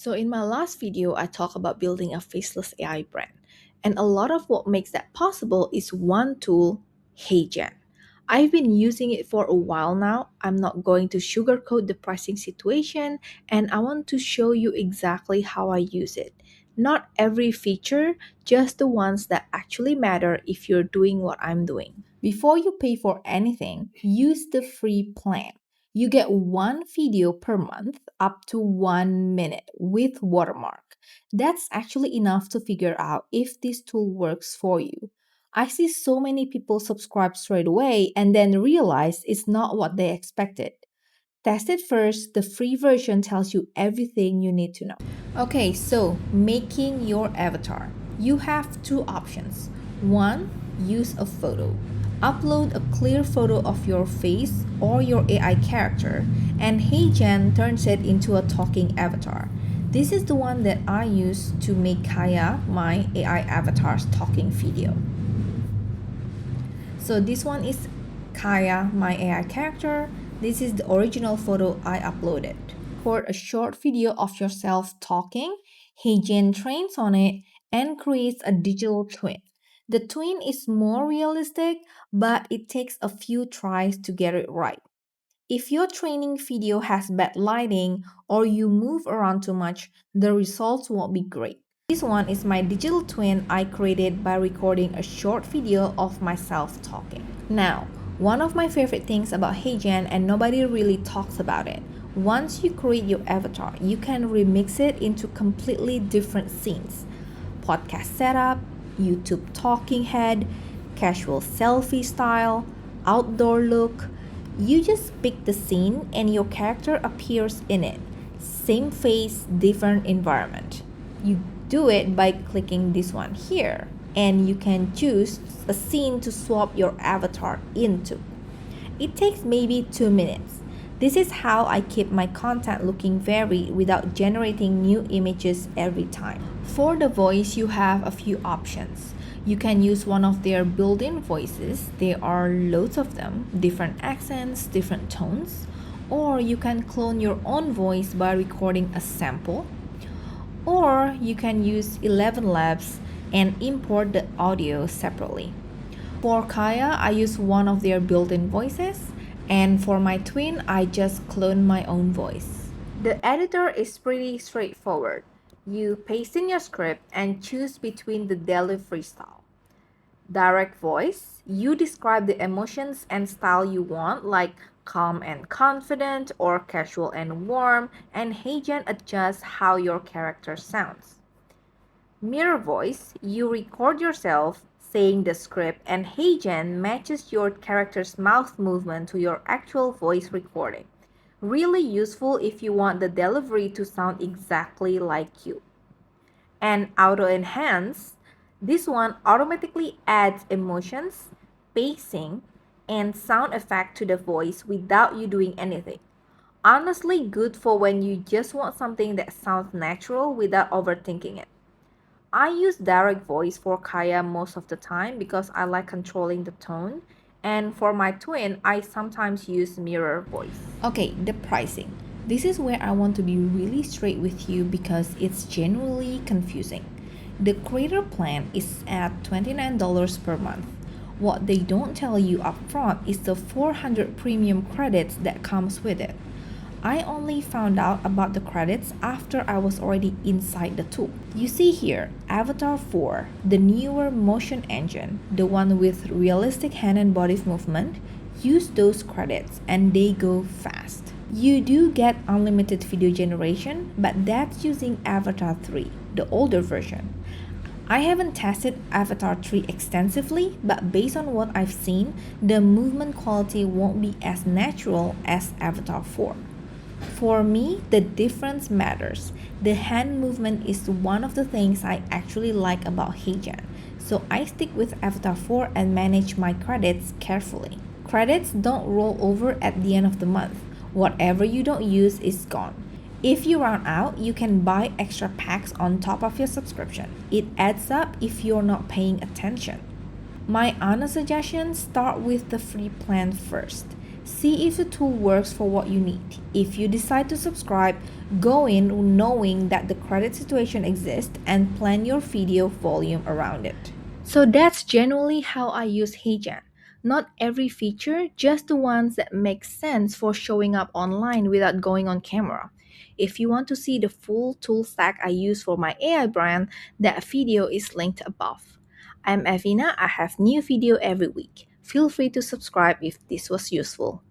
So in my last video, I talked about building a faceless AI brand. And a lot of what makes that possible is one tool, HeyGen. I've been using it for a while now. I'm not going to sugarcoat the pricing situation, and I want to show you exactly how I use it. Not every feature, just the ones that actually matter if you're doing what I'm doing. Before you pay for anything, use the free plan. You get one video per month up to 1 minute with watermark. That's actually enough to figure out if this tool works for you. I see so many people subscribe straight away and then realize it's not what they expected. Test it first. The free version tells you everything you need to know. Okay, so making your avatar. You have two options. One, use a photo. Upload a clear photo of your face or your AI character, and HeyGen turns it into a talking avatar. This is the one that I use to make Kaya, my AI avatar's talking video. So this one is Kaya, my AI character. This is the original photo I uploaded. Record a short video of yourself talking. HeyGen trains on it and creates a digital twin. The twin is more realistic, but it takes a few tries to get it right. If your training video has bad lighting or you move around too much, the results won't be great. This one is my digital twin I created by recording a short video of myself talking. Now, one of my favorite things about HeyGen, and nobody really talks about it, once you create your avatar, you can remix it into completely different scenes. Podcast setup, YouTube talking head, casual selfie style, outdoor look. You just pick the scene and your character appears in it. Same face, different environment. You do it by clicking this one here, and you can choose a scene to swap your avatar into. It takes maybe 2 minutes. This is how I keep my content looking varied without generating new images every time. For the voice, you have a few options. You can use one of their built-in voices. There are loads of them, different accents, different tones. Or you can clone your own voice by recording a sample. Or you can use ElevenLabs and import the audio separately. For Kaya, I use one of their built-in voices, and for my twin, I just clone my own voice. The editor is pretty straightforward. You paste in your script and choose between the delivery style. Direct voice, you describe the emotions and style you want, like calm and confident or casual and warm, and HeyGen adjusts how your character sounds. Mirror voice, you record yourself saying the script, and HeyGen matches your character's mouth movement to your actual voice recording. Really useful if you want the delivery to sound exactly like you. And auto enhance, this one automatically adds emotions, pacing, and sound effect to the voice without you doing anything. Honestly, good for when you just want something that sounds natural without overthinking it. I use direct voice for Kaya most of the time because I like controlling the tone, and for my twin, I sometimes use mirror voice. Okay, the pricing. This is where I want to be really straight with you because it's genuinely confusing. The creator plan is at $29 per month. What they don't tell you upfront is the 400 premium credits that comes with it. I only found out about the credits after I was already inside the tool. You see here, Avatar 4, the newer motion engine, the one with realistic hand and body movement, use those credits and they go fast. You do get unlimited video generation, but that's using Avatar 3, the older version. I haven't tested Avatar 3 extensively, but based on what I've seen, the movement quality won't be as natural as Avatar 4. For me, the difference matters. The hand movement is one of the things I actually like about HeyGen, so I stick with Avatar 4 and manage my credits carefully. Credits don't roll over at the end of the month. Whatever you don't use is gone. If you run out, you can buy extra packs on top of your subscription. It adds up if you're not paying attention. My honest suggestion, start with the free plan first. See if the tool works for what you need. If you decide to subscribe, Go in knowing that the credit situation exists and plan your video volume around it. So that's generally how I use HeyGen. Not every feature, just the ones that make sense for showing up online without going on camera. If you want to see the full tool stack I use for my AI brand, that video is linked above. I'm Evina, I have new video every week. Feel free to subscribe if this was useful.